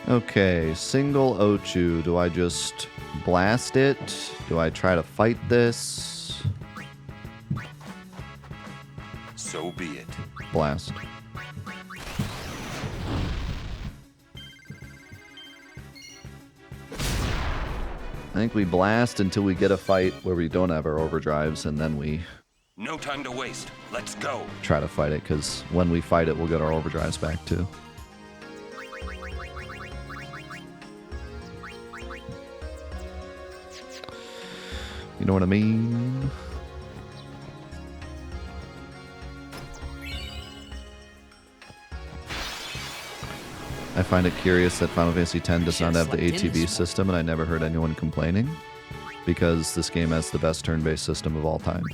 Okay, single Ochu. Do I just blast it? Do I try to fight this? So be it. Blast. I think we blast until we get a fight where we don't have our overdrives, and then we... No time to waste. Let's go. Try to fight it, because when we fight it, we'll get our overdrives back, too. You know what I mean? I find it curious that Final Fantasy X does not have the ATB system, and I never heard anyone complaining, because this game has the best turn-based system of all time.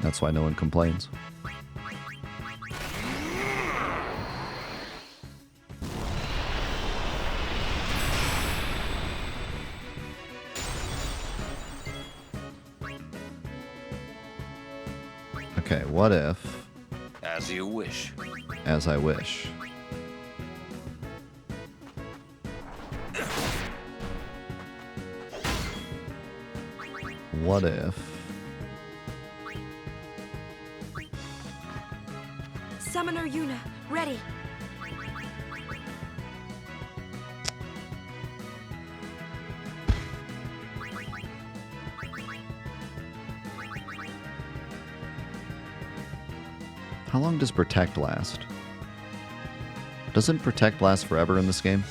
That's why no one complains. Okay, what if... As you wish. As I wish. What if... Summoner Yuna, ready. How long does Protect last? Doesn't Protect last forever in this game?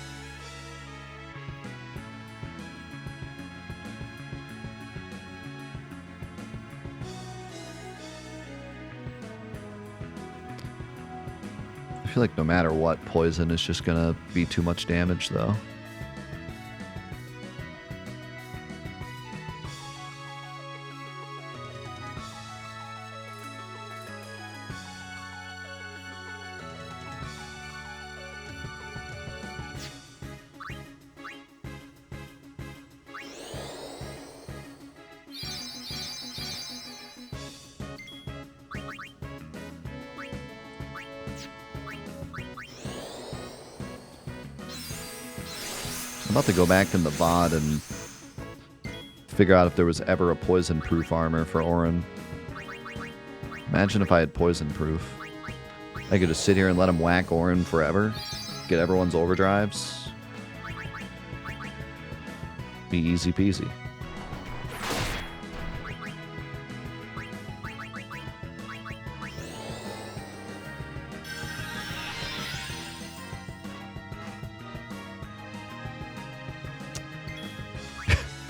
I feel like no matter what, poison is just gonna be too much damage, though. I'm about to go back in the VOD and figure out if there was ever a poison-proof armor for Auron. Imagine if I had poison-proof. I could just sit here and let him whack Auron forever, get everyone's overdrives. Be easy peasy.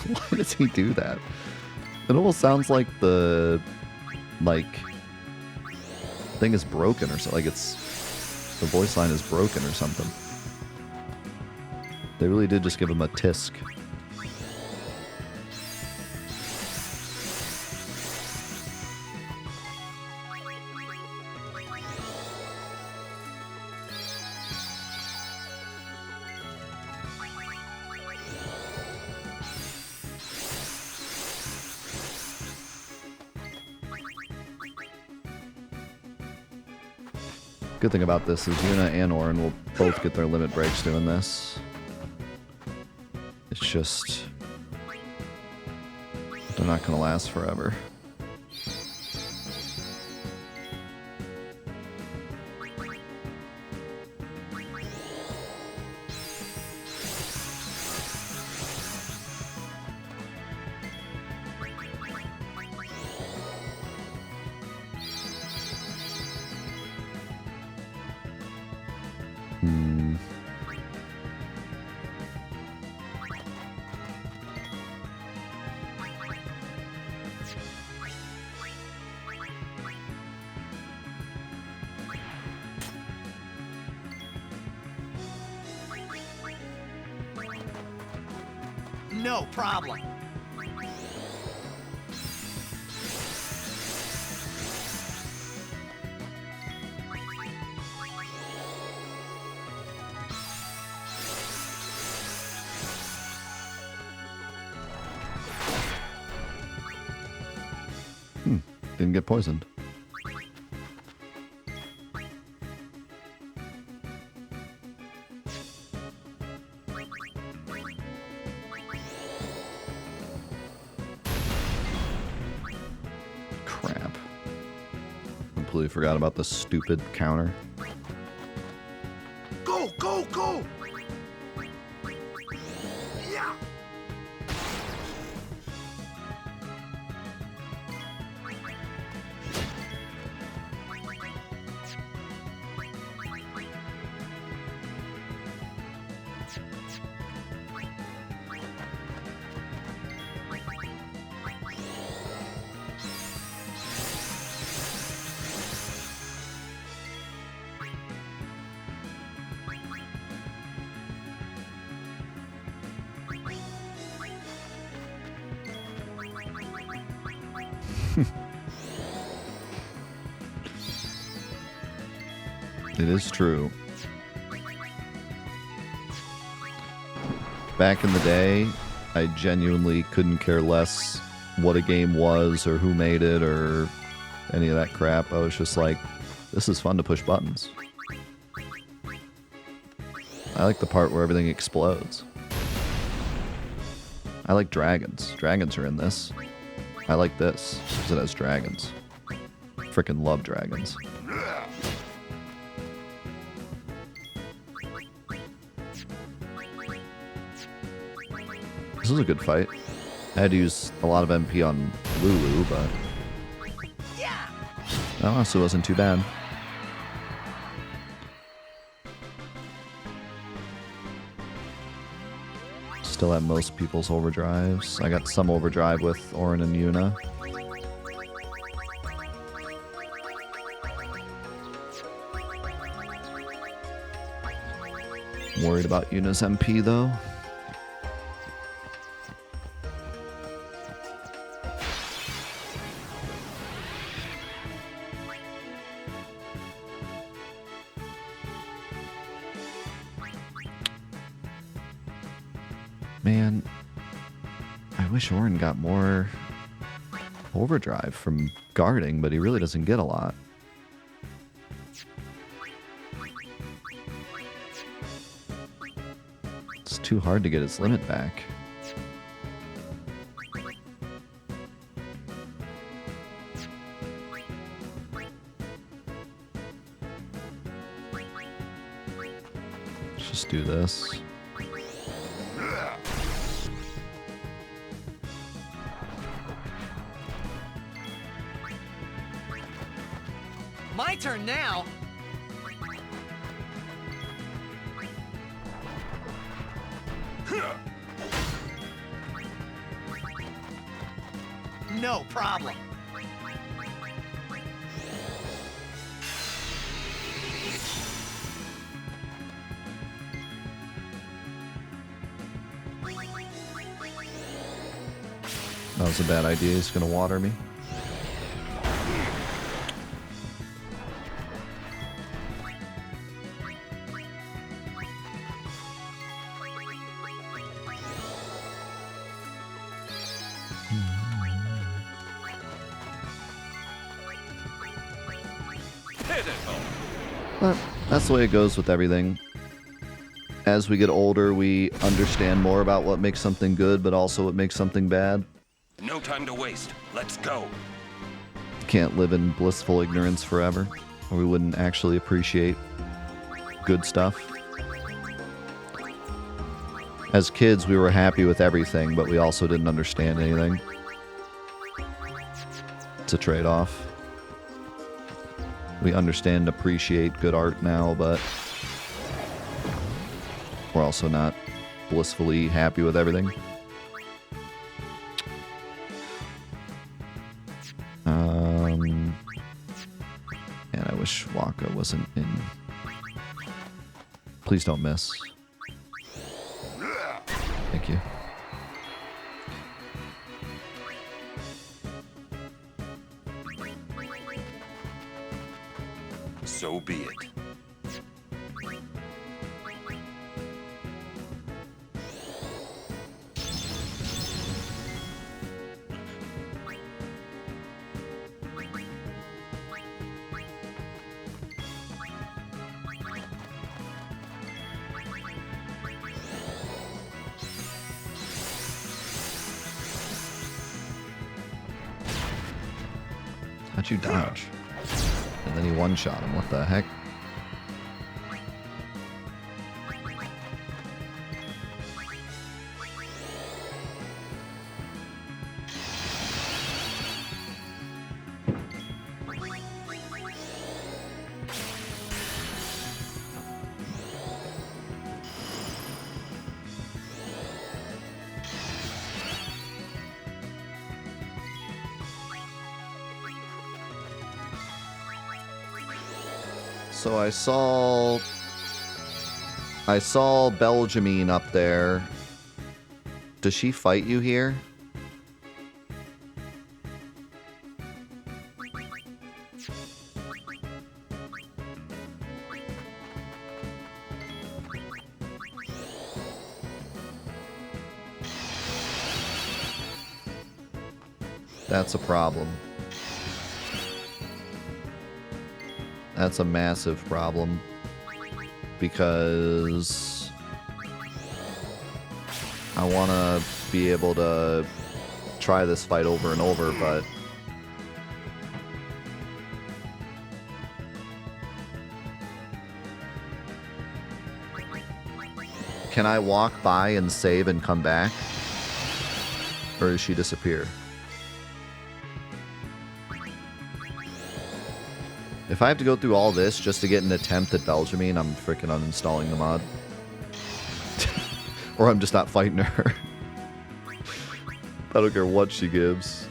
Why does he do that? It almost sounds like the thing is broken or something. Like it's the voice line is broken or something. They really did just give him a tisk. Good thing about this is Yuna and Auron will both get their limit breaks doing this. It's just... they're not going to last forever. No problem. Didn't get poisoned. completely forgot about the stupid counter. Go, go, go! Yeah! It is true. Back in the day, I genuinely couldn't care less what a game was or who made it or any of that crap. I was just like, this is fun to push buttons. I like the part where everything explodes. I like dragons. Dragons are in this. I like this because it has dragons. Frickin' love dragons. This is a good fight. I had to use a lot of MP on Lulu, but Yeah! that honestly wasn't too bad. Still have most people's overdrives. I got some overdrive with Orin and Yuna. Worried about Yuna's MP though. Man, I wish Orin got more overdrive from guarding, but he really doesn't get a lot. It's too hard to get his limit back. Let's just do this. My turn now! No problem. That was a bad idea. He's gonna water me. But that's the way it goes with everything. As we get older, we understand more about what makes something good, but also what makes something bad. No time to waste. Let's go. Can't live in blissful ignorance forever, or we wouldn't actually appreciate good stuff. As kids, we were happy with everything, but we also didn't understand anything. It's a trade-off. We understand and appreciate good art now, but we're also not blissfully happy with everything. And I wish Waka wasn't in. Please don't miss. Thank you. So be it. How'd you dodge? And then he one-shot him. What the heck? So I saw Belgiumine up there. Does she fight you here? That's a problem. That's a massive problem. Because I want to be able to try this fight over and over, but can I walk by and save and come back? Or does she disappear? If I have to go through all this just to get an attempt at Belgiumine, I'm freaking uninstalling the mod. Or I'm just not fighting her. I don't care what she gives.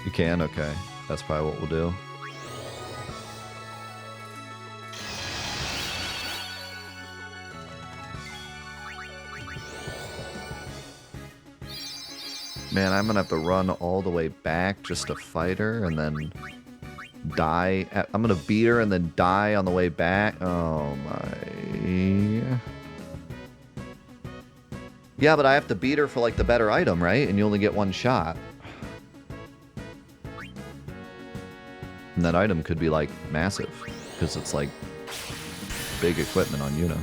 You can? Okay. That's probably what we'll do. Man, I'm gonna have to run all the way back just to fight her and then die. I'm gonna beat her and then die on the way back. Oh my. Yeah, but I have to beat her for like the better item, right? And you only get one shot. And that item could be like massive because it's like big equipment on Yuna.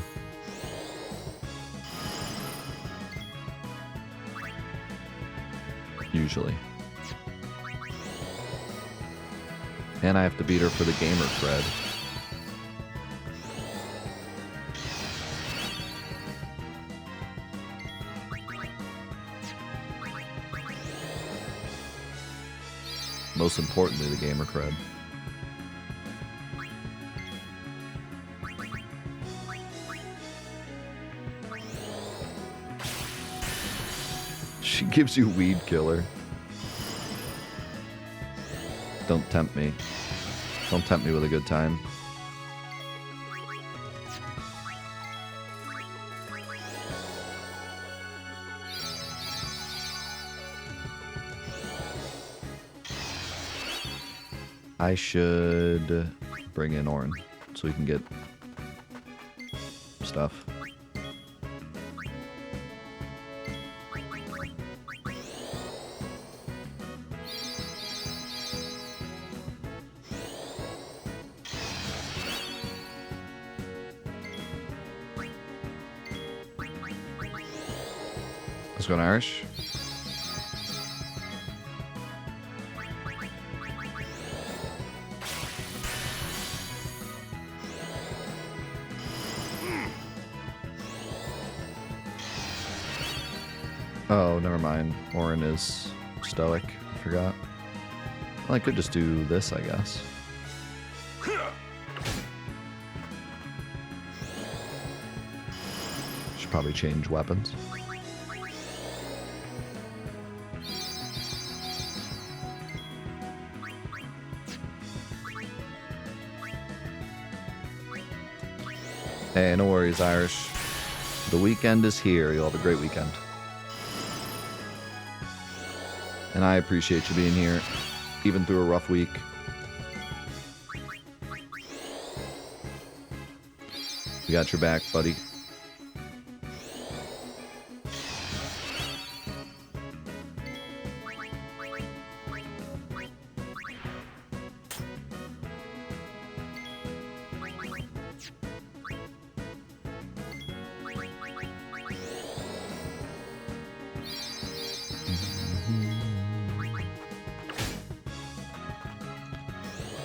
Usually. And I have to beat her for the gamer cred. Most importantly, the gamer cred. She gives you weed killer. Don't tempt me. Don't tempt me with a good time. I should bring in Orin so we can get stuff. Let's go in Irish. Oh, never mind. Orin is stoic. I forgot. Well, I could just do this, I guess. Should probably change weapons. Hey, no worries, Irish. The weekend is here. You'll have a great weekend. And I appreciate you being here, even through a rough week. We got your back, buddy.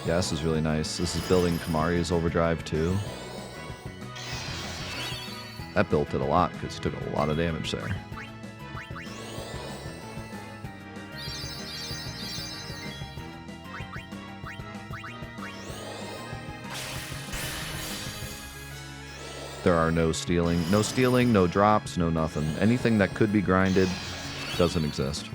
Yeah, this is really nice. This is building Kamari's overdrive too. That built it a lot because he took a lot of damage there. There are no stealing. No stealing, no drops, no nothing. Anything that could be grinded doesn't exist.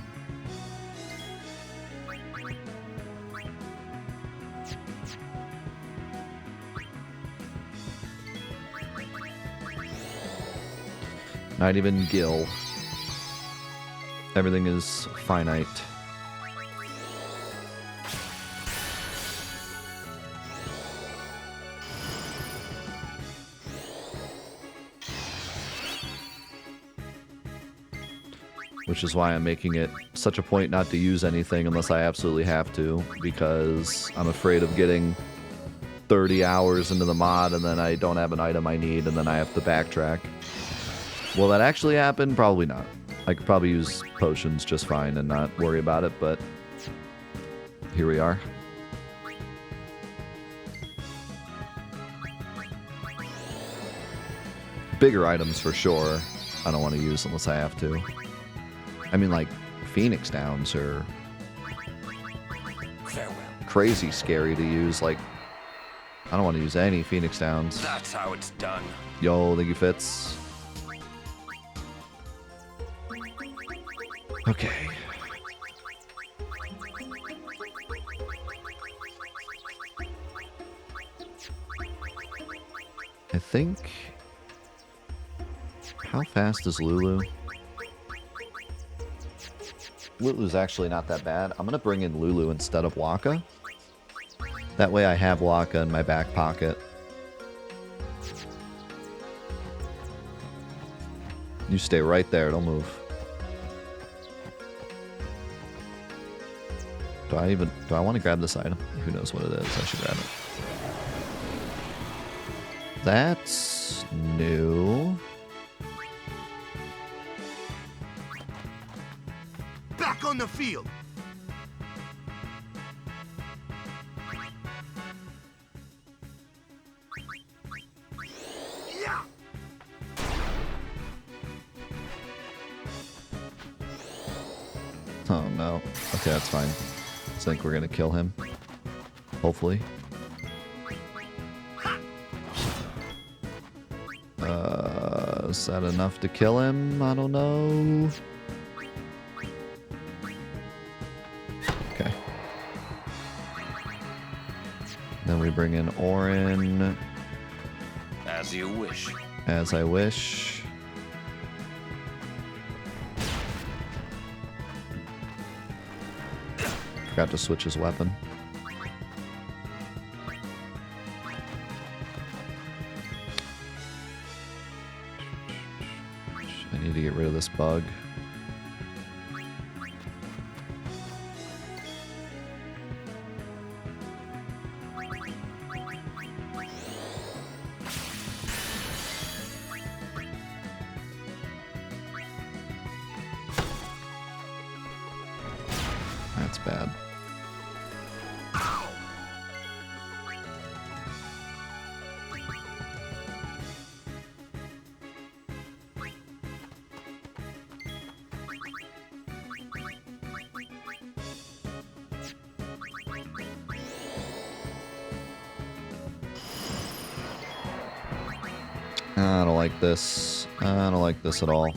Not even Gil. Everything is finite. Which is why I'm making it such a point not to use anything unless I absolutely have to, because I'm afraid of getting 30 hours into the mod and then I don't have an item I need and then I have to backtrack. Will that actually happen? Probably not. I could probably use potions just fine and not worry about it, but here we are. Bigger items for sure. I don't want to use unless I have to. I mean, like, Phoenix Downs are Farewell. crazy scary to use. Like, I don't want to use any Phoenix Downs. That's how it's done. Yo, thank you, Fitz. Okay. I think... How fast is Lulu? Lulu's actually not that bad. I'm going to bring in Lulu instead of Waka. That way I have Waka in my back pocket. You stay right there. Don't move. Do I want to grab this item? Who knows what it is? I should grab it. That's new. Back on the field. Yeah. Oh no. Okay, that's fine. I think we're gonna kill him. Hopefully. Is that enough to kill him? I don't know. Okay. Then we bring in Orin. As you wish. As I wish. Forgot to switch his weapon. I need to get rid of this bug. That's bad. I don't like this. I don't like this at all.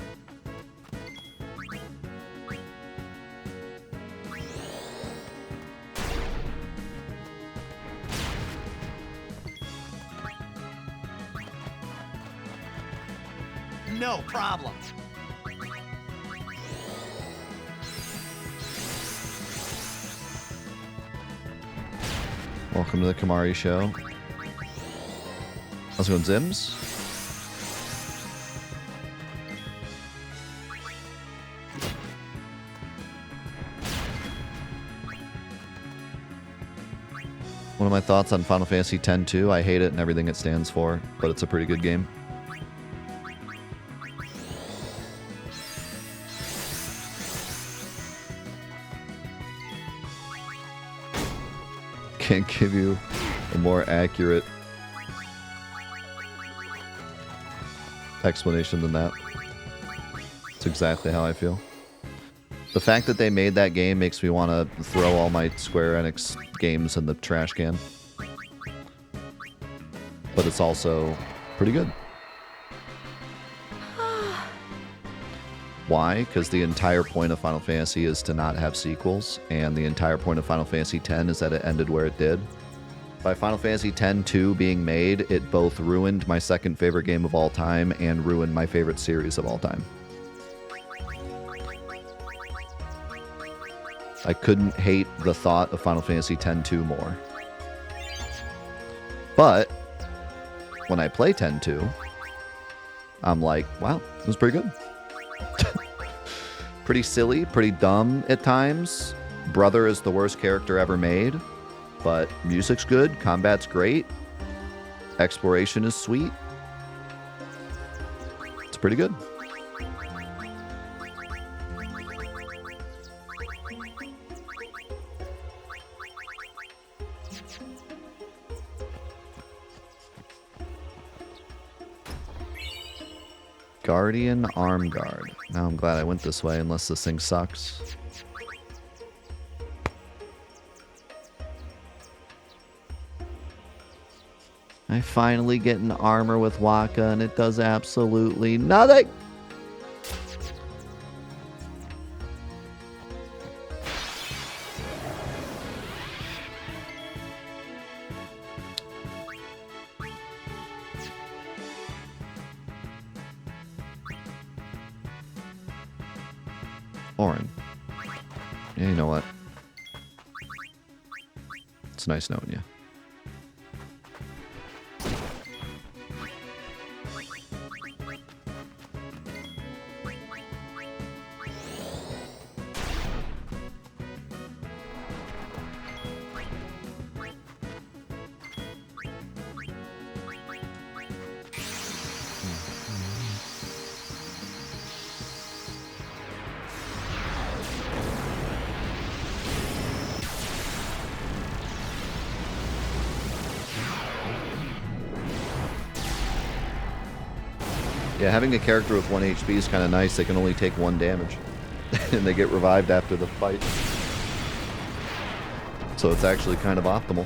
No problem. Welcome to the Kamari show. How's it going, Zims? One of my thoughts on Final Fantasy X-2, I hate it and everything it stands for, but it's a pretty good game. can't give you a more accurate explanation than that. It's exactly how I feel. The fact that they made that game makes me want to throw all my Square Enix games in the trash can. But it's also pretty good. Why? Because the entire point of Final Fantasy is to not have sequels, and the entire point of Final Fantasy X is that it ended where it did. By Final Fantasy X-2 being made, it both ruined my second favorite game of all time and ruined my favorite series of all time. I couldn't hate the thought of Final Fantasy X-2 more. But when I play X-2, I'm like, wow, it was pretty good. Pretty silly, pretty dumb at times. Brother is the worst character ever made, but music's good, combat's great, exploration is sweet. It's pretty good. Guardian Arm Guard. Now I'm glad I went this way, unless this thing sucks. I finally get an armor with Waka, and it does absolutely nothing! Orin. Yeah, you know what? It's nice knowing you. Yeah, having a character with 1 HP is kind of nice. They can only take 1 damage. And they get revived after the fight. So it's actually kind of optimal.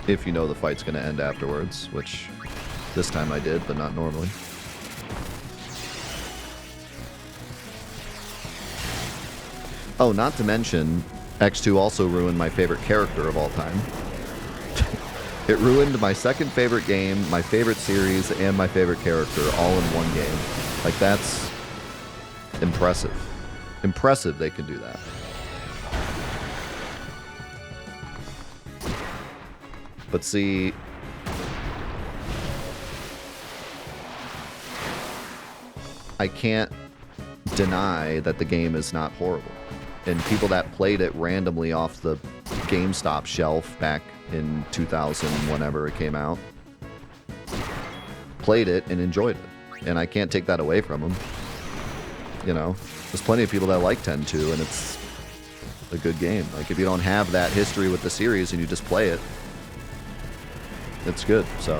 If you know the fight's going to end afterwards, which this time I did, but not normally. Oh, not to mention, X2 also ruined my favorite character of all time. It ruined my second favorite game, my favorite series, and my favorite character all in one game. Like, that's impressive. Impressive they can do that. But see, I can't deny that the game is not horrible. And people that played it randomly off the GameStop shelf back in 2000, whenever it came out, played it and enjoyed it. And I can't take that away from them. You know, there's plenty of people that like 10-2, and it's a good game. Like, if you don't have that history with the series and you just play it, it's good. So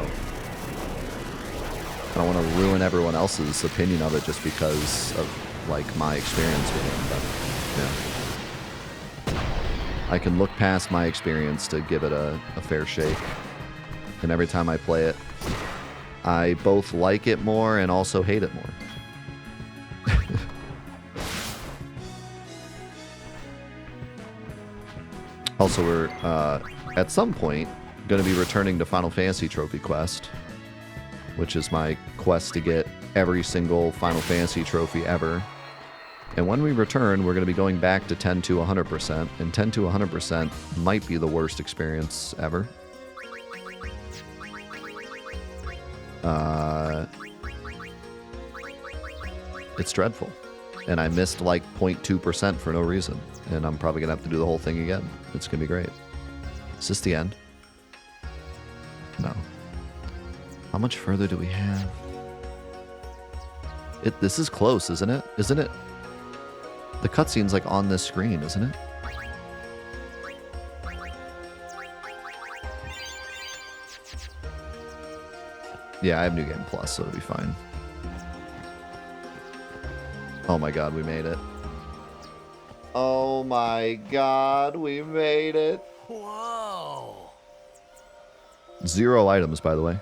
I don't want to ruin everyone else's opinion of it just because of, like, my experience with it. But, yeah. I can look past my experience to give it a fair shake. And every time I play it, I both like it more and also hate it more. Also, we're, at some point, going to be returning to Final Fantasy Trophy Quest, which is my quest to get every single Final Fantasy trophy ever. And when we return, we're going to be going back to 10-2 100%, and 10-2 100% might be the worst experience ever. It's dreadful. And I missed like 0.2% for no reason. And I'm probably going to have to do the whole thing again. It's going to be great. Is this the end? No. How much further do we have? This is close, isn't it? Isn't it? The cutscene's like on this screen, isn't it? Yeah, I have New Game Plus, so it'll be fine. Oh my god, we made it. Oh my god, we made it. Whoa. 0 items, by the way.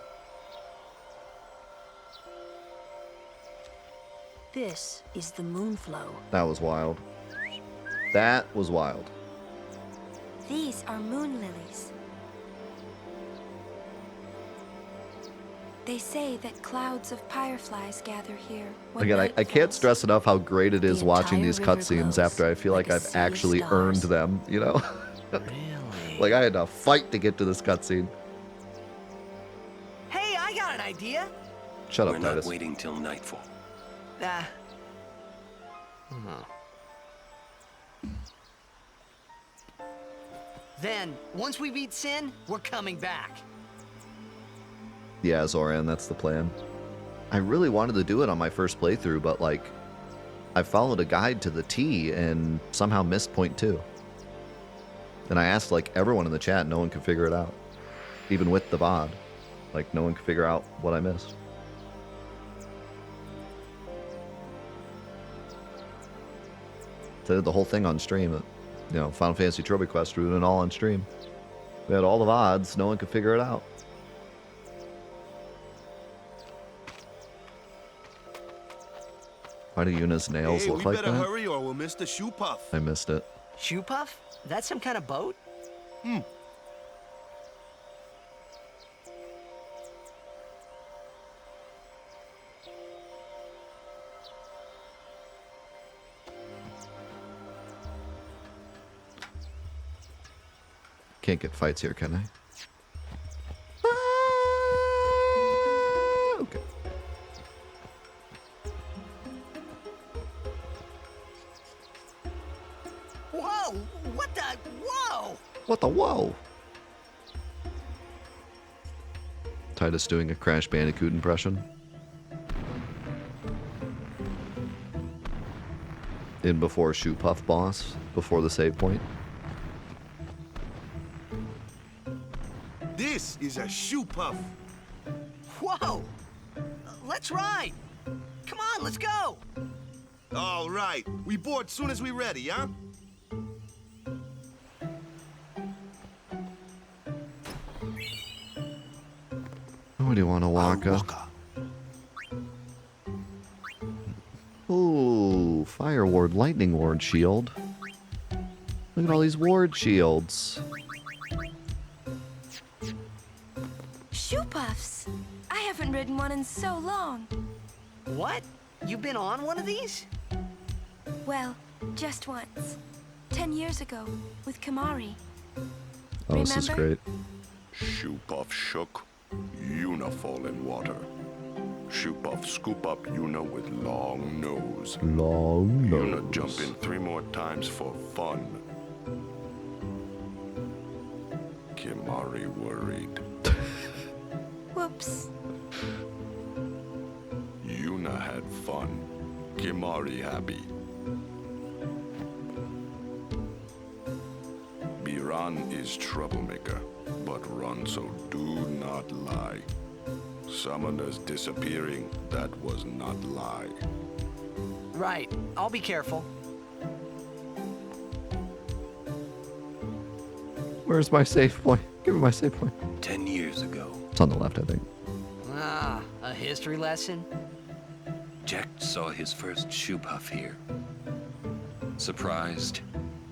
This is the moonflow. That was wild. That was wild. These are moon lilies. They say that clouds of fireflies gather here. when Again, night I can't falls. stress enough how great it is The watching entire these river cutscenes glows after I feel like like a I've sea of actually stars. earned them, you know? Really? Like I had to fight to get to this cutscene. Hey, I got an idea. Shut We're up, not Titus. waiting till nightfall. Ah. Then, once we beat Sin, we're coming back. Yeah, Zoran, that's the plan. I really wanted to do it on my first playthrough, but like, I followed a guide to the T and somehow missed point 2. And I asked like everyone in the chat, no one could figure it out. Even with the VOD. Like no one could figure out what I missed. So I did the whole thing on stream. You know, Final Fantasy Trophy Quest, we did it all on stream. We had all the VODs, no one could figure it out. Why do Yuna's nails Hey, look we like better that? hurry or we'll miss the shoe puff. I missed it. Shoe puff? That's some kind of boat? Can't get fights here, can I? Okay. Whoa! What the? Whoa! What the whoa? Titus doing a Crash Bandicoot impression. In before Shoe Puff boss, before the save point. This is a shoe puff. Whoa! Let's ride! Come on, let's go! All right, we board soon as we ready, huh? What do you want to walk up? Ooh, Fire Ward, Lightning Ward shield. Look at all these ward shields. Shoe puffs. I haven't ridden one in so long. What? You've been on one of these? Well, just once. 10 years ago, with Kamari. Oh, this is Remember? great. Shoe Puff shook, Yuna fall in water. Shoe Puff scoop up Yuna with long nose. Long Yuna jump in 3 more times for fun. Kimari worried. Whoops. Yuna had fun. Kimari happy. Biran is troublemaker, but run so do not lie. Summoners disappearing, that was not lie. Right. I'll be careful. Where's my save point? Give me my save point. 10 years ago, It's on the left, I think. Ah, a history lesson? Jecht saw his first shoe puff here. Surprised,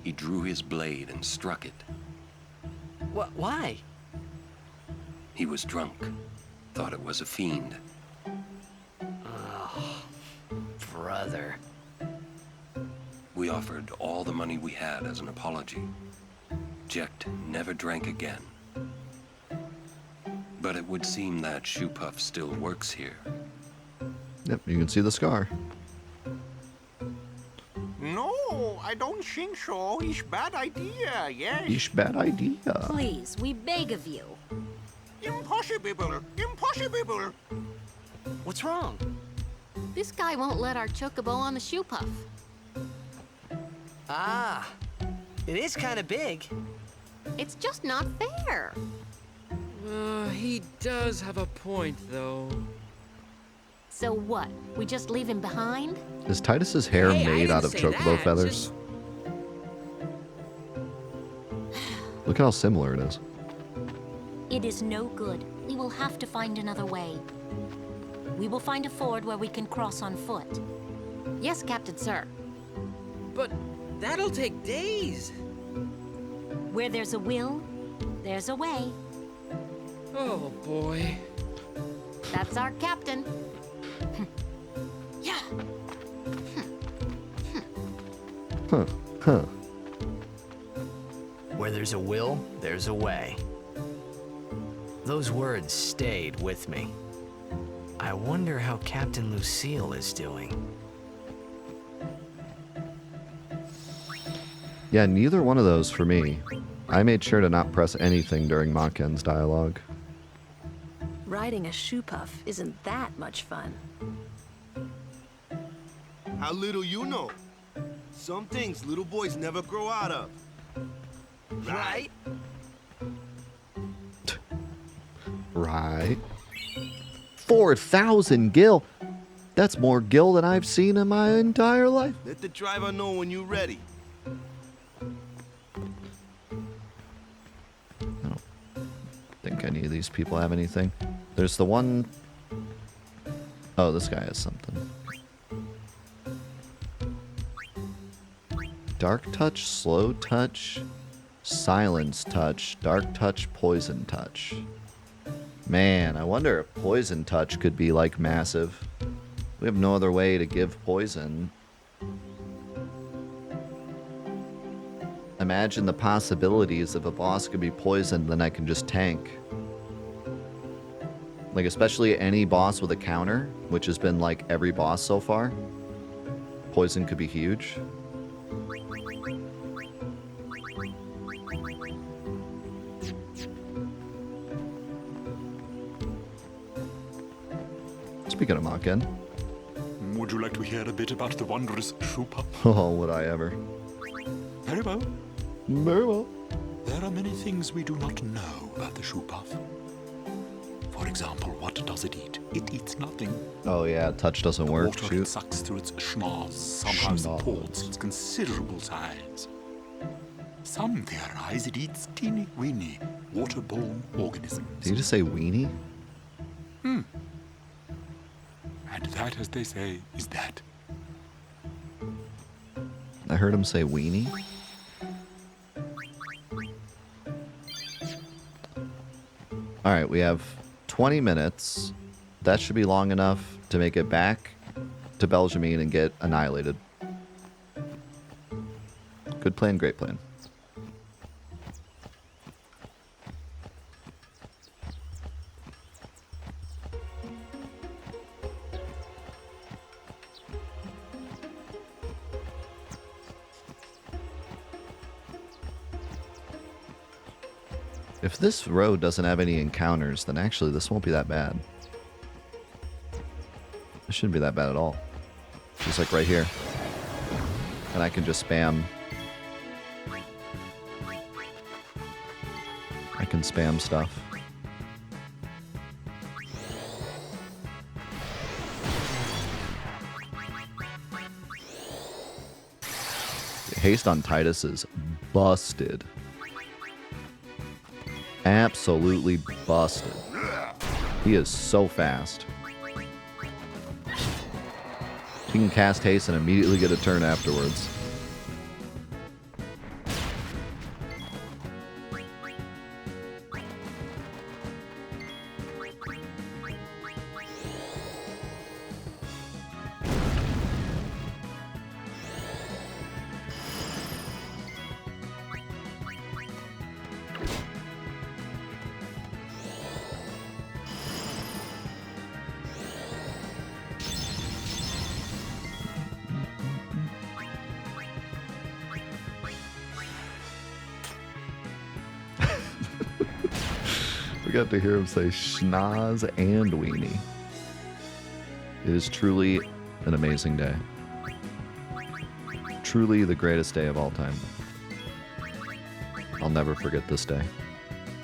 he drew his blade and struck it. Why? He was drunk, thought it was a fiend. Brother. We offered all the money we had as an apology. Jecht never drank again. But it would seem that shoe puff still works here. Yep, you can see the scar. No, I don't think so. It's bad idea, yes. Yeesh, bad idea. Please, we beg of you. Impossible. Impossible. What's wrong? This guy won't let our chocobo on the shoe puff. Ah, it is kind of big. It's just not fair. He does have a point, though. So what? We just leave him behind? Is Titus's hair Hey, I made didn't out of say chocobo that, feathers? just- Look how similar it is. It is no good. We will have to find another way. We will find a ford where we can cross on foot. Yes, Captain Sir. But that'll take days. Where there's a will, there's a way. Oh, boy. That's our captain. Yeah. Huh. Huh. Where there's a will, there's a way. Those words stayed with me. I wonder how Captain Lucille is doing. Yeah, neither one of those for me. I made sure to not press anything during Maken's dialogue. Riding a shoe puff isn't that much fun. How little you know. Some things little boys never grow out of. Right? Right. 4,000 gil. That's more gil than I've seen in my entire life. Let the driver know when you're ready. I don't think any of these people have anything. There's the one... Oh, this guy has something. Dark touch, slow touch, silence touch, dark touch, poison touch. Man, I wonder if poison touch could be like massive. We have no other way to give poison. Imagine the possibilities if a boss could be poisoned, then I can just tank. Like, especially any boss with a counter, which has been like every boss so far. Poison could be huge. Speaking of Maken. Would you like to hear a bit about the wondrous shoe puff? Oh, would I ever. Very well. Very well. There are many things we do not know about the shoe puff. For example, what does it eat? It eats nothing. Oh yeah, touch doesn't work. Water Shoot. it sucks through its schnoz somehow Schnoz. supports its considerable size. Some theorize it eats teeny weeny waterborne organisms. Did you just say weenie? And that, as they say, is that. I heard him say weenie. Alright, we have 20 minutes. That should be long enough to make it back to Belgiumine and get annihilated. Good plan, great plan. If this road doesn't have any encounters, then actually this won't be that bad. It shouldn't be that bad at all. Just like right here. And I can just spam. I can spam stuff. Haste on Titus is busted. Absolutely busted. He is so fast. He can cast haste and immediately get a turn afterwards. We got to hear him say schnoz and weenie. It is truly an amazing day. Truly the greatest day of all time. I'll never forget this day,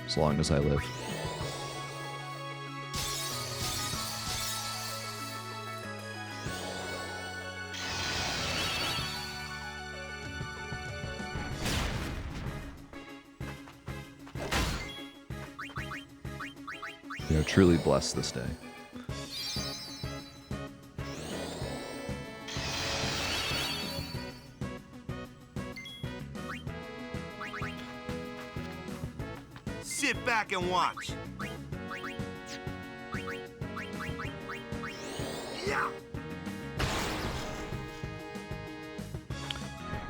as long as I live. We are truly blessed this day. Sit back and watch. Yeah.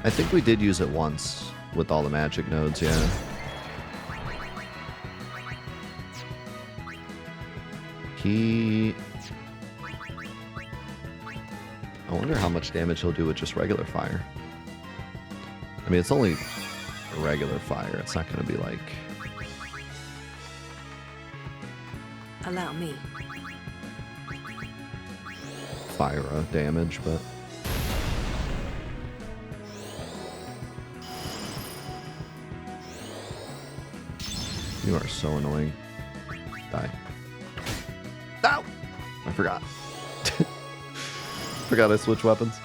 I think we did use it once with all the magic nodes, yeah. I wonder how much damage he'll do with just regular fire. I mean, it's only regular fire. It's not going to be like... Allow me. fire damage, but... You are so annoying. Die. Ow! I forgot. Forgot I switched weapons.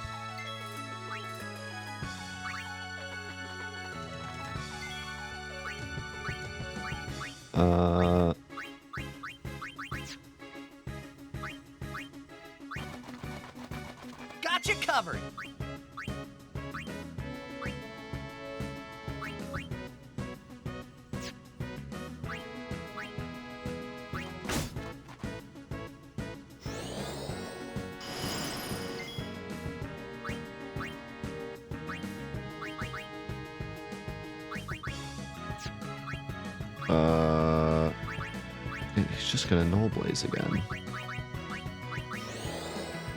Got you covered. He's just gonna null blaze again.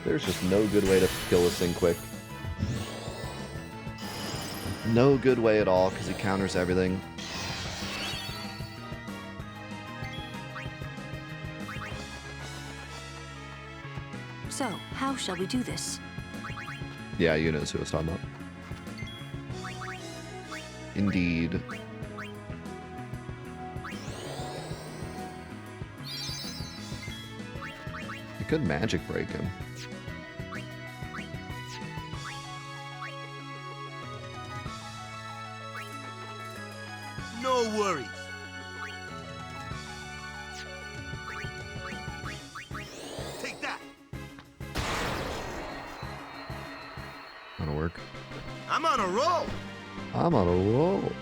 There's just no good way to kill this thing quick. No good way at all, because he counters everything. So, how shall we do this? Yeah, Yuna knows who I was talking about. Indeed. I could magic break him. No worries. Take that. That'll work. I'm on a roll. I'm on a roll.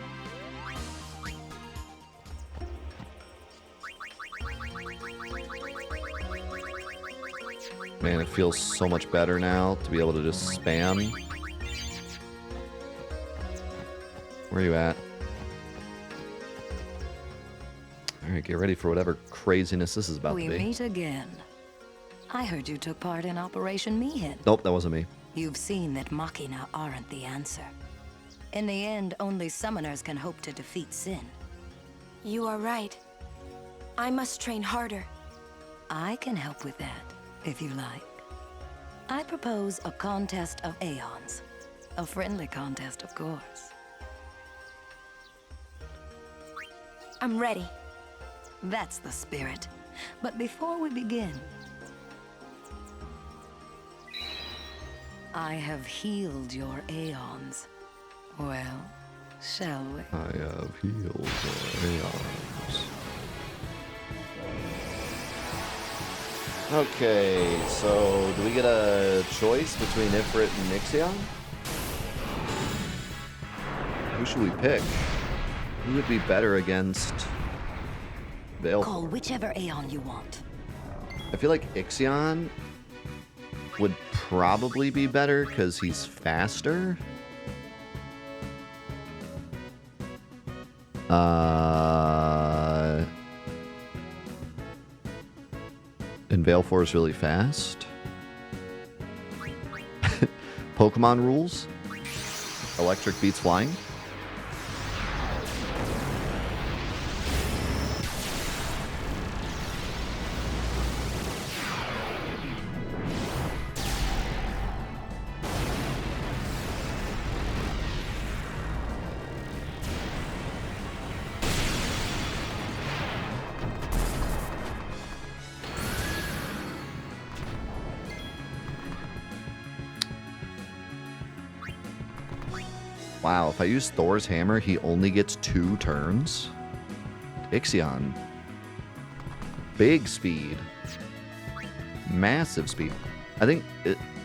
Man, it feels so much better now to be able to just spam. Where are you at? Alright, get ready for whatever craziness this is about We to be. meet again. I heard you took part in Operation Meehin. Nope, that wasn't me. You've seen that Machina aren't the answer. In the end, only summoners can hope to defeat sin. You are right. I must train harder. I can help with that, if you like. I propose a contest of aeons. A friendly contest, of course. I'm ready. That's the spirit. But before we begin, I have healed your aeons. Well, shall we? I have healed your aeons. Okay, so do we get a choice between Ifrit and Ixion? Who should we pick? Who would be better against Baleful? Call whichever aeon you want. I feel like Ixion would probably be better because he's faster. And Baleful is really fast. Pokemon rules. Electric beats flying. Wow, if I use Thor's hammer, he only gets 2 turns. Ixion Big speed. Massive speed. I think...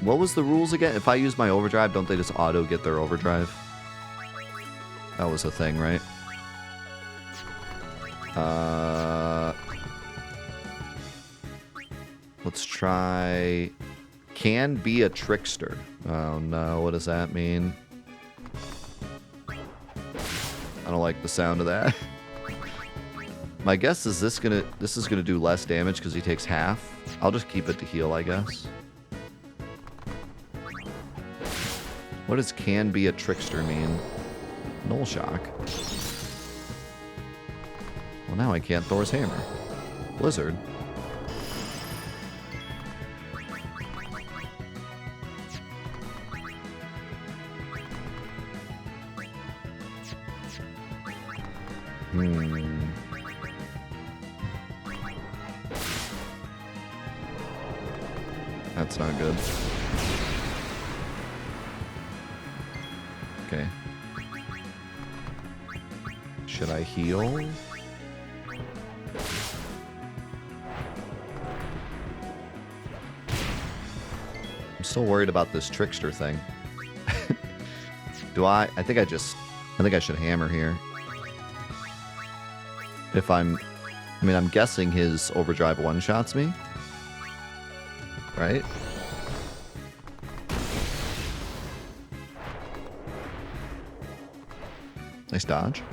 what was the rules again? If I use my overdrive, don't they just auto get their overdrive? That was a thing, right? Let's try... Can be a trickster. Oh no, what does that mean? I don't like the sound of that. My guess is this is gonna do less damage because he takes half. I'll just keep it to heal, I guess. What does can be a trickster mean? Null shock. Well, now I can't Thor's hammer. Blizzard. That's not good. Okay. Should I heal? I'm still worried about this trickster thing. Do I? I think I should hammer here. If I'm guessing his overdrive one-shots me. Right? Nice dodge.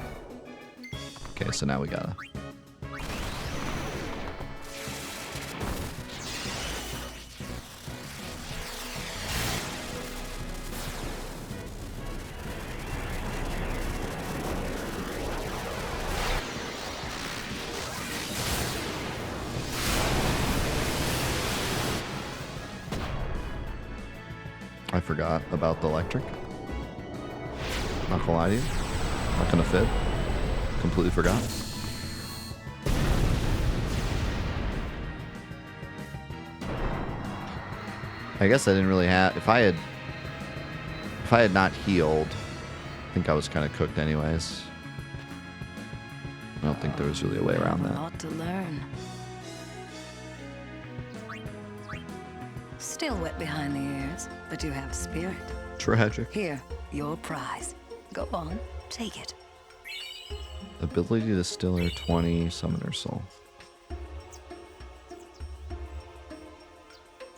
Okay, so now we gotta... I forgot about the electric. Not gonna lie to you. Not gonna fit. Completely forgot. I guess I didn't really have... If I had not healed, I think I was kind of cooked anyways. I don't think there was really a way around that. A lot to learn. Still wet behind the ears, but you have spirit. Tragic. Here, your prize. Go on, take it. Ability Distiller 20, Summoner Soul.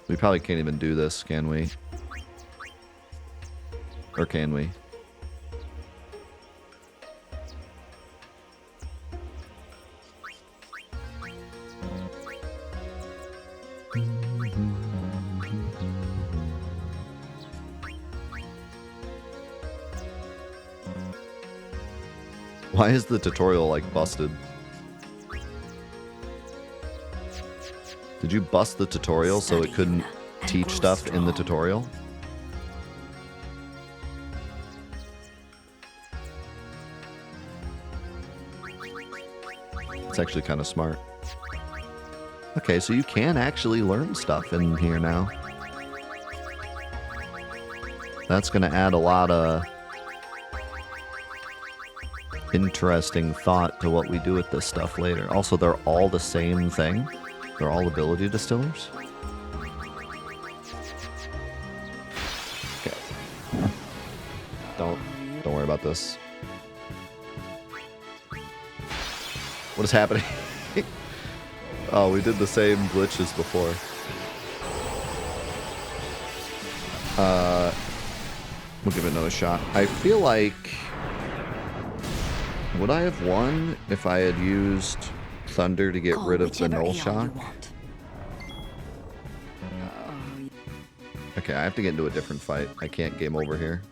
We probably can't even do this, can we? Or can we? Why is the tutorial like busted? Did you bust the tutorial so it couldn't teach stuff in the tutorial? It's actually kind of smart. Okay, so you can actually learn stuff in here now. That's going to add a lot of interesting thought to what we do with this stuff later. Also, they're all the same thing. They're all ability distillers. Okay. Don't worry about this. What is happening? Oh, we did the same glitch as before. We'll give it another shot. I feel like... Would I have won if I had used Thunder to get rid of the null shock? Okay, I have to get into a different fight. I can't game over here.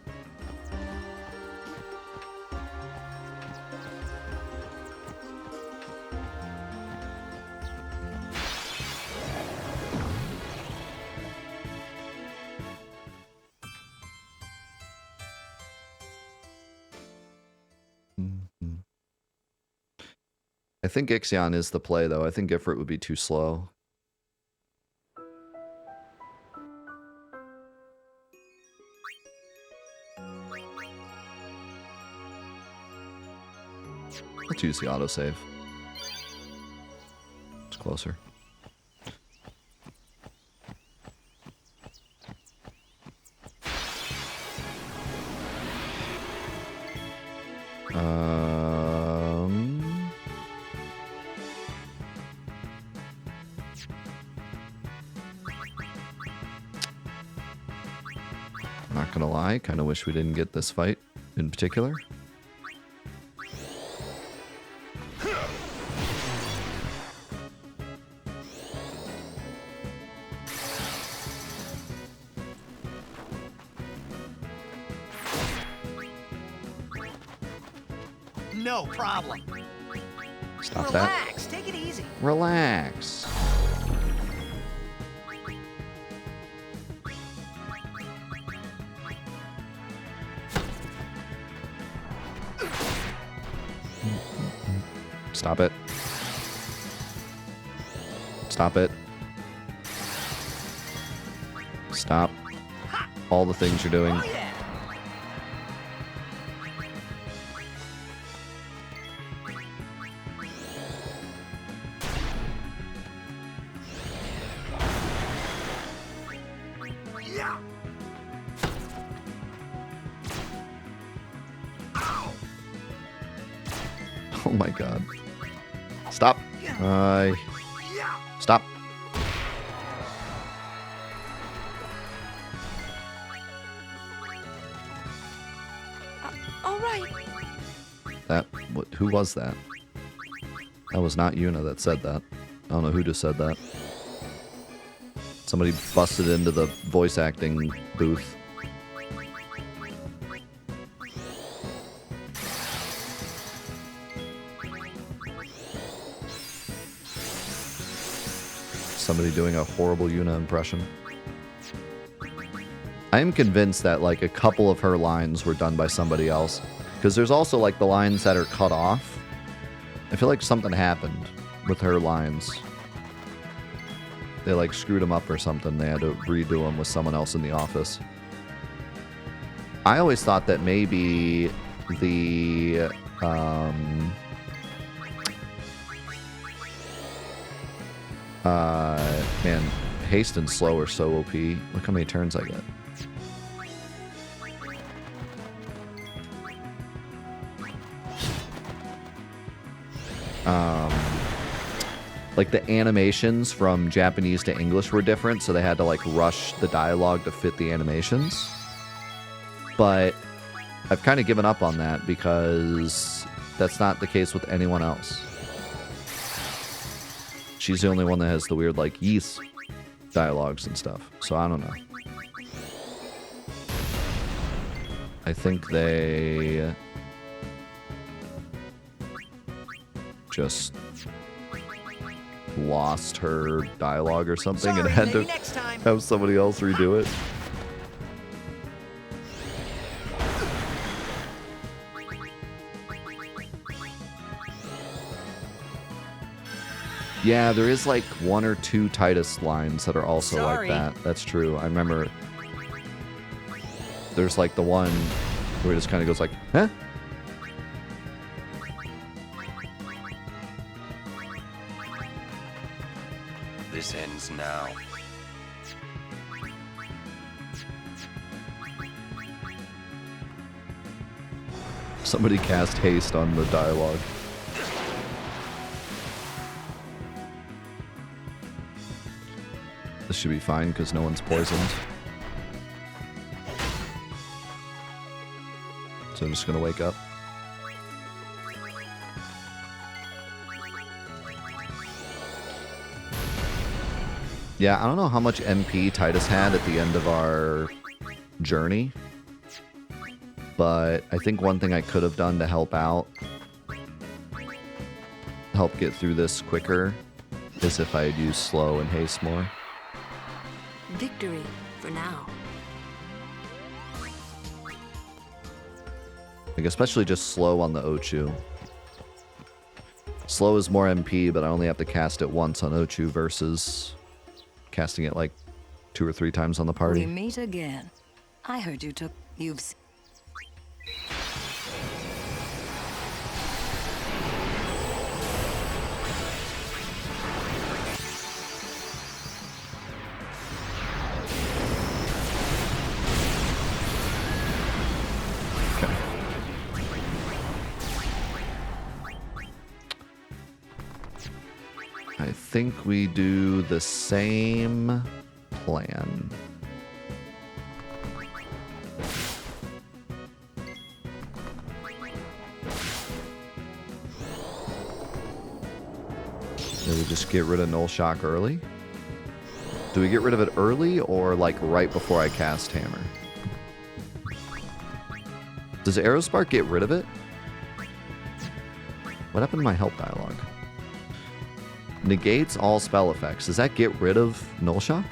I think Ixion is the play, though. I think Ifrit would be too slow. Let's use the autosave. Let's closer. Not gonna lie, kind of wish we didn't get this fight in particular. No problem. Stop that. Relax, take it easy. Relax. Stop it. Stop it. Stop all the things you're doing. Oh my god. Stop. Stop. All right. Who was that? That was not Yuna that said that. I don't know who just said that. Somebody busted into the voice acting booth. Somebody doing a horrible Yuna impression. I am convinced that like a couple of her lines were done by somebody else. Because there's also like the lines that are cut off. I feel like something happened with her lines. They like screwed them up or something. They had to redo them with someone else in the office. I always thought that maybe the man, haste and slow are so OP. Look how many turns I get. Like the animations from Japanese to English were different, so they had to like rush the dialogue to fit the animations. But I've kind of given up on that because that's not the case with anyone else. She's the only one that has the weird like yeast dialogues and stuff. So I don't know. I think they just lost her dialogue or something. Sorry, and had to next time. have somebody else redo it. Yeah, there is like one or two Titus lines that are also Sorry. like that. That's true. I remember there's like the one where it just kind of goes like, huh? This ends now. Somebody cast haste on the dialogue. This should be fine because no one's poisoned. So I'm just gonna wake up. Yeah, I don't know how much MP Titus had at the end of our journey, but I think one thing I could have done to help out, help get through this quicker, is if I had used slow and haste more. Victory for now. Like especially just slow on the Ochu. Slow is more MP, but I only have to cast it once on Ochu versus casting it like 2 or 3 times on the party. We meet again. I heard you've Okay. I think we do the same plan. Do we just get rid of Null Shock early? Do we get rid of it early or like right before I cast Hammer? Does Aerospark get rid of it? What happened to my help dialogue? Negates all spell effects. Does that get rid of Null Shock?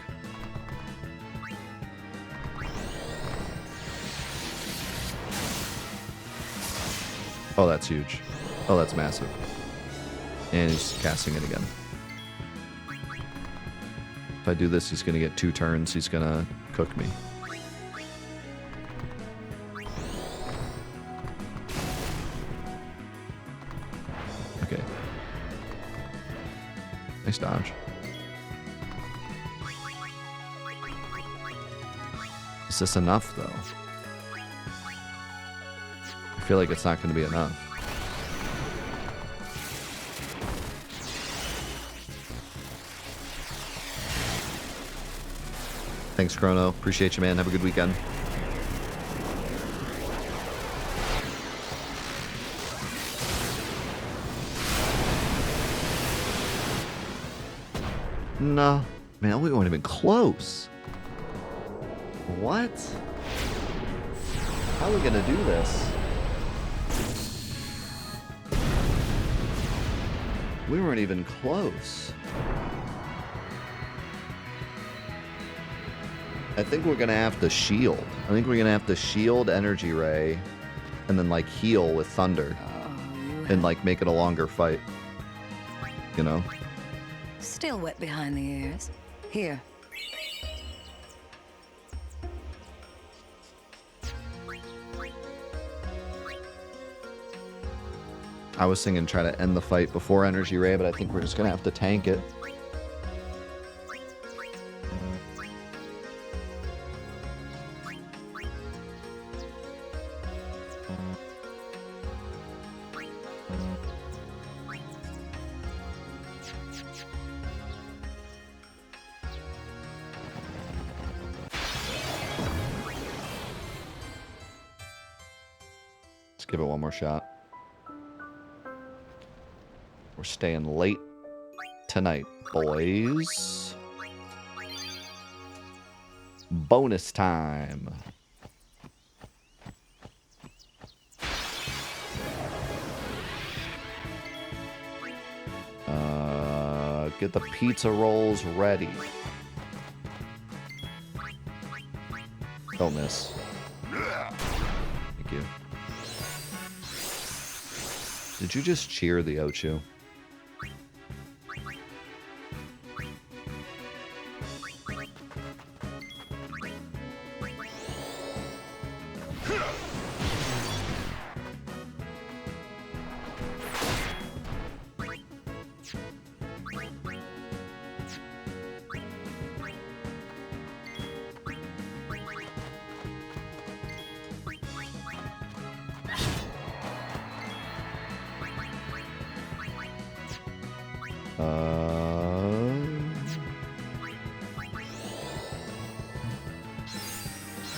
Oh, that's huge. Oh, that's massive. And he's casting it again. If I do this, he's going to get 2 turns. He's going to cook me. Okay. Nice dodge. Is this enough, though? I feel like it's not going to be enough. Thanks, Chrono. Appreciate you, man. Have a good weekend. No. Man, we weren't even close. What? How are we gonna do this? We weren't even close. I think we're gonna have to shield. I think we're gonna have to shield Energy Ray and then like heal with Thunder and like make it a longer fight. You know? Still wet behind the ears. Here. I was thinking try to end the fight before Energy Ray, but I think we're just gonna have to tank it. Let's give it one more shot. We're staying late tonight, boys. Bonus time. Get the pizza rolls ready. Don't miss. Thank you. Did you just cheer the Ochu?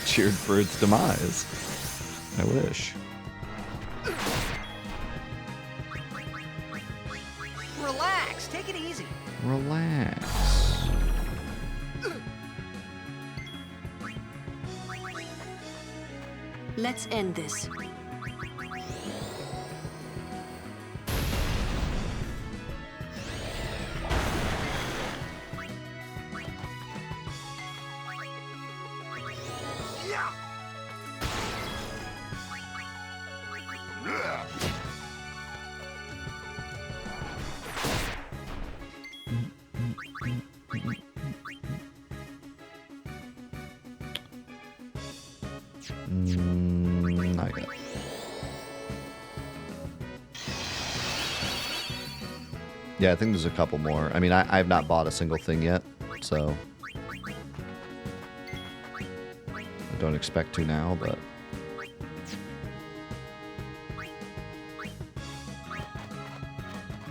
Cheered for its demise. I wish. Relax, take it easy. Relax. Let's end this. Not yet. Yeah, I think there's a couple more. I mean, I have not bought a single thing yet, so I don't expect to now, but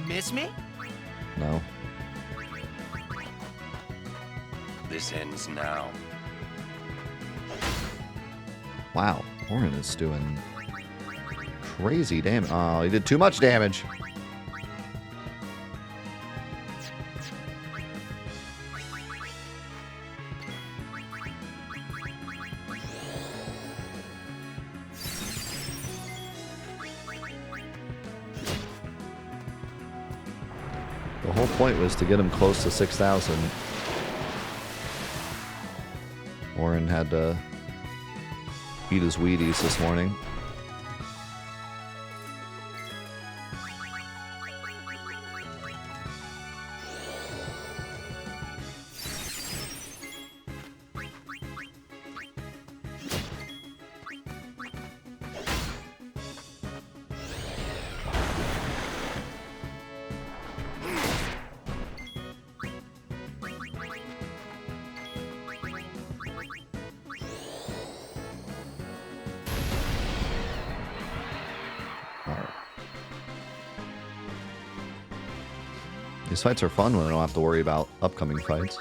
Miss me? No. This ends now. Wow, Orin is doing crazy damage. Oh, he did too much damage. The whole point was to get him close to 6,000. Orin had to eat his Wheaties this morning. These fights are fun when I don't have to worry about upcoming fights.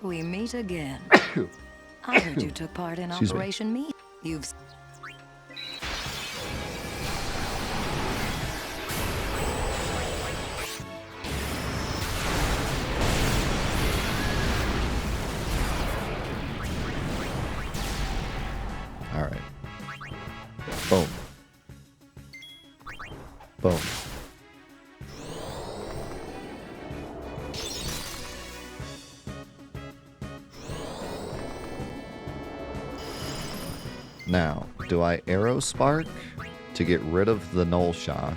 We meet again. I heard you took part in Excuse me. Operation Me. You've... All right. Boom. Boom. Now, do I arrow spark to get rid of the null shock?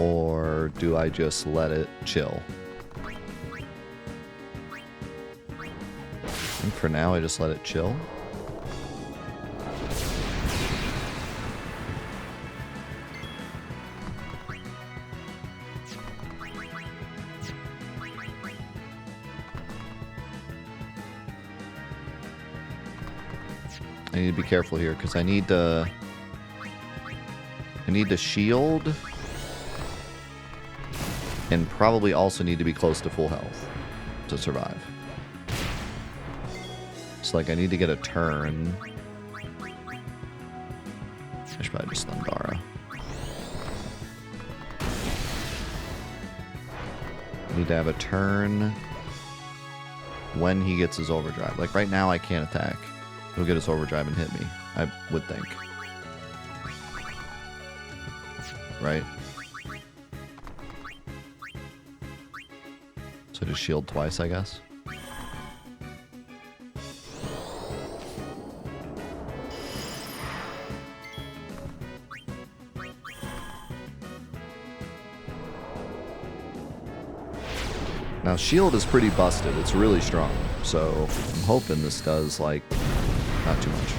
Or do I just let it chill? I think for now I just let it chill. I need to be careful here because I need to shield and probably also need to be close to full health to survive. So like I need to get a turn. I should probably just stun Dara. I need to have a turn when he gets his overdrive. Like right now I can't attack. He'll get his overdrive and hit me, I would think. Right? So just shield twice, I guess. Now shield is pretty busted, it's really strong. So I'm hoping this does like not too much.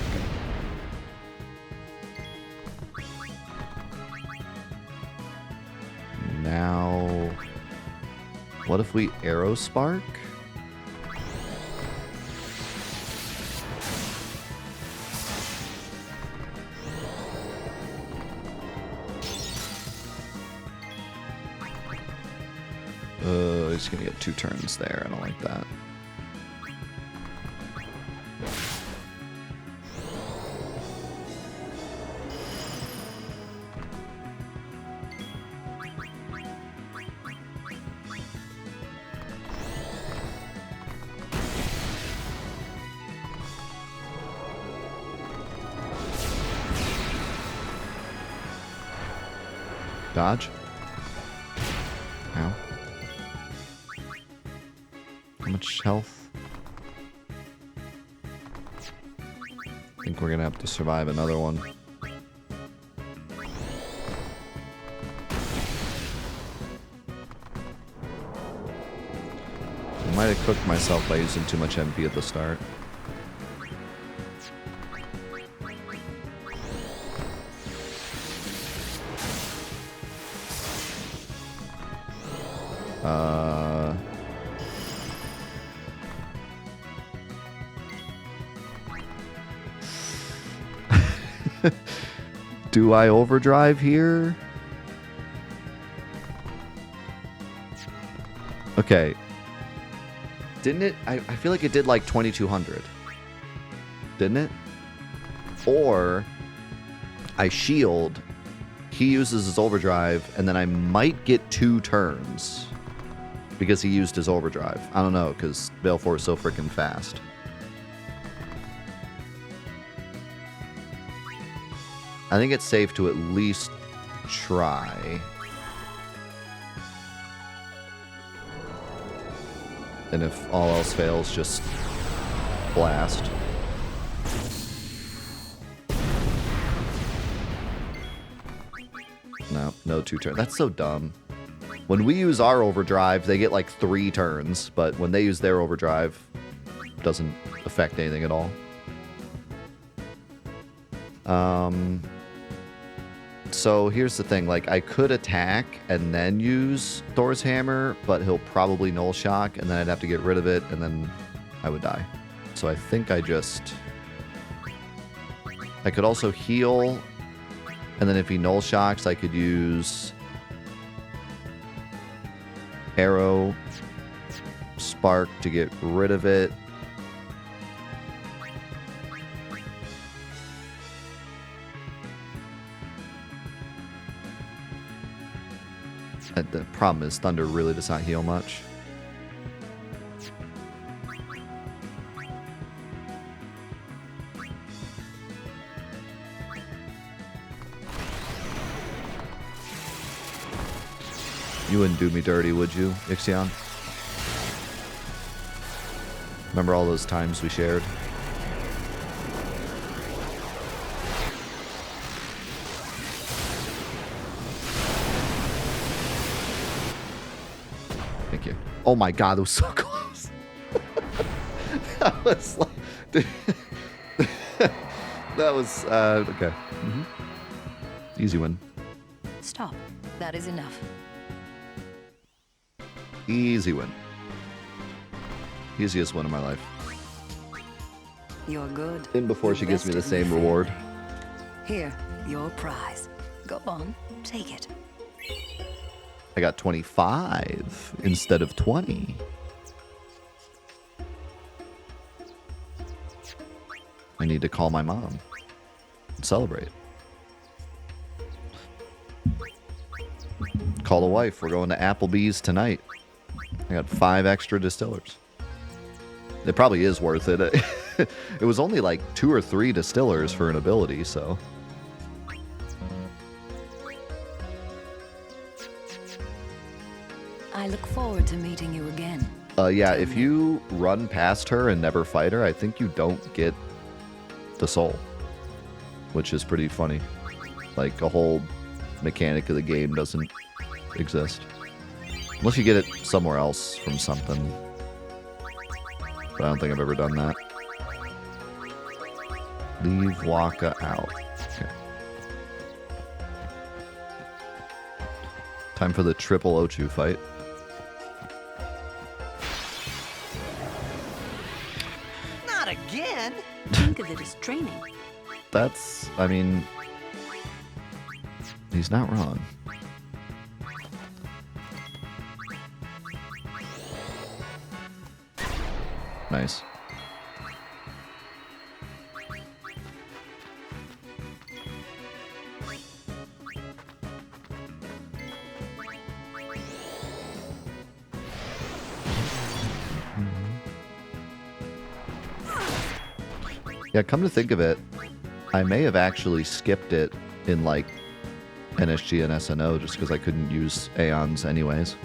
Now, what if we arrow spark? He's gonna get 2 turns there. I don't like that. Dodge. Ow. How much health? I think we're gonna have to survive another one. I might have cooked myself by using too much MP at the start. Do I overdrive here? Okay. Didn't it? I feel like it did like 2200. Didn't it? Or I shield, he uses his overdrive, and then I might get 2 turns because he used his overdrive. I don't know, because Balefort is so freaking fast. I think it's safe to at least try. And if all else fails, just blast. No 2 turns. That's so dumb. When we use our overdrive, they get like 3 turns, but when they use their overdrive, it doesn't affect anything at all. So here's the thing, like I could attack and then use Thor's hammer, but he'll probably null shock, and then I'd have to get rid of it, and then I would die. So I think I could also heal, and then if he null shocks, I could use arrow, spark to get rid of it. The problem is Thunder really does not heal much. You wouldn't do me dirty, would you, Ixion? Remember all those times we shared? Thank you. Oh my god, that was so close. That was like... Dude, that was... okay. Easy win. Stop. That is enough. Easy win. Easiest win of my life. You're good. And before she gives me the same reward. Here, your prize. Go on, take it. I got 25 instead of 20. I need to call my mom and celebrate. Call the wife. We're going to Applebee's tonight. I got 5 extra distillers. It probably is worth it. It was only like 2 or 3 distillers for an ability, so. I look forward to meeting you again. Yeah, if you run past her and never fight her, I think you don't get the soul, which is pretty funny. Like, a whole mechanic of the game doesn't exist. Unless you get it somewhere else from something. But I don't think I've ever done that. Leave Waka out. Okay. Time for the triple Ochu fight. Not again! Think of it as training. That's, I mean, he's not wrong. Nice. Yeah, come to think of it, I may have actually skipped it in like NSG and SNO just because I couldn't use Aeons anyways.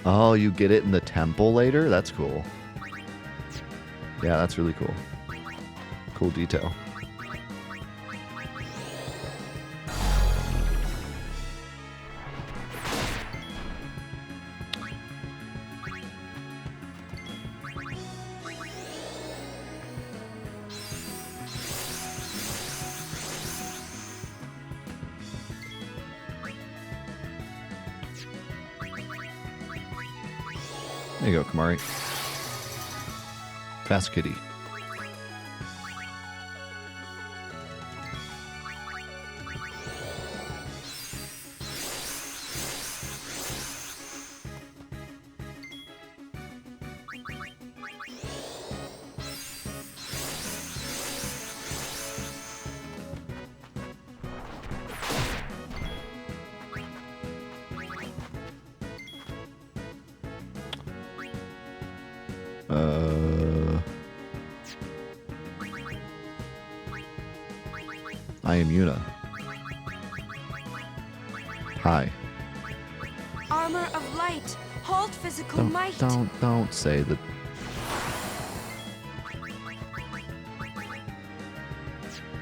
Oh, you get it in the temple later? That's cool. Yeah, that's really cool. Cool detail. There you go, Kamari. Fast kitty. I am Yuna. Hi. Armor of light. Hold physical might. Don't say that.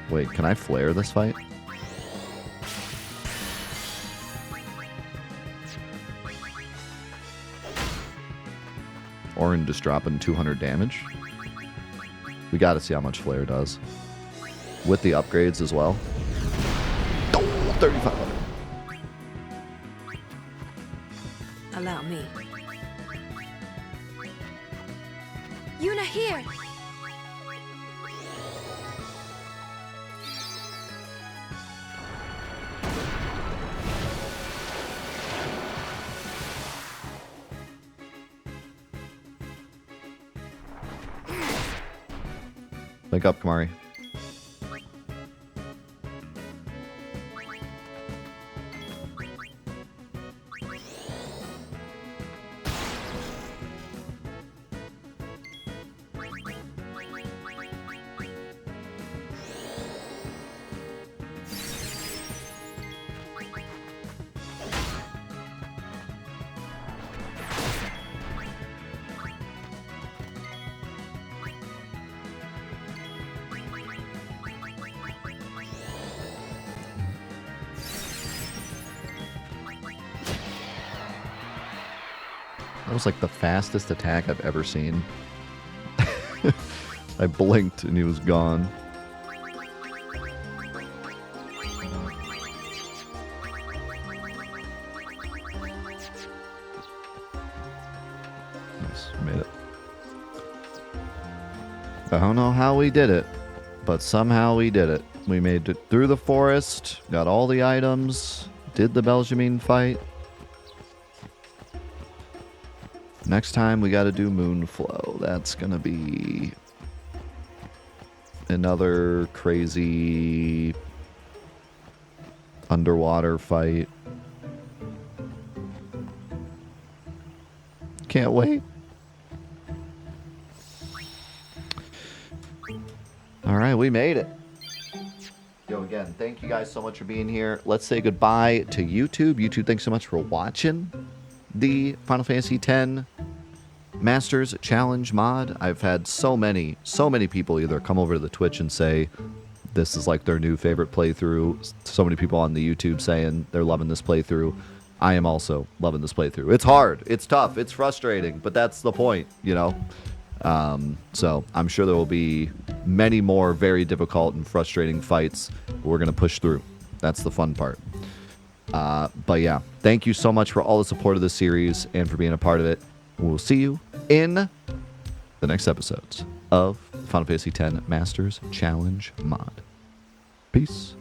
Wait, can I flare this fight? Orin just dropping 200 damage. We gotta see how much flare does. With the upgrades as well. Oh, 3,500. Allow me. Yuna here. Wake up, Kamari. That was like the fastest attack I've ever seen. I blinked and he was gone. Nice, made it. I don't know how we did it, but somehow we did it. We made it through the forest, got all the items, did the Belgiumine fight. Next time we gotta do Moonflow. That's gonna be another crazy underwater fight. Can't wait. All right, we made it. Yo, again, thank you guys so much for being here. Let's say goodbye to YouTube. YouTube, thanks so much for watching the Final Fantasy X Masters Challenge mod. I've had so many people either come over to the Twitch and say this is like their new favorite playthrough. So many people on the YouTube saying they're loving this playthrough. I am also loving this playthrough. It's hard, it's tough, it's frustrating, but that's the point, you know? So I'm sure there will be many more very difficult and frustrating fights we're going to push through. That's the fun part. But yeah, thank you so much for all the support of this series and for being a part of it. We'll see you in the next episodes of Final Fantasy X Masters Challenge Mod. Peace.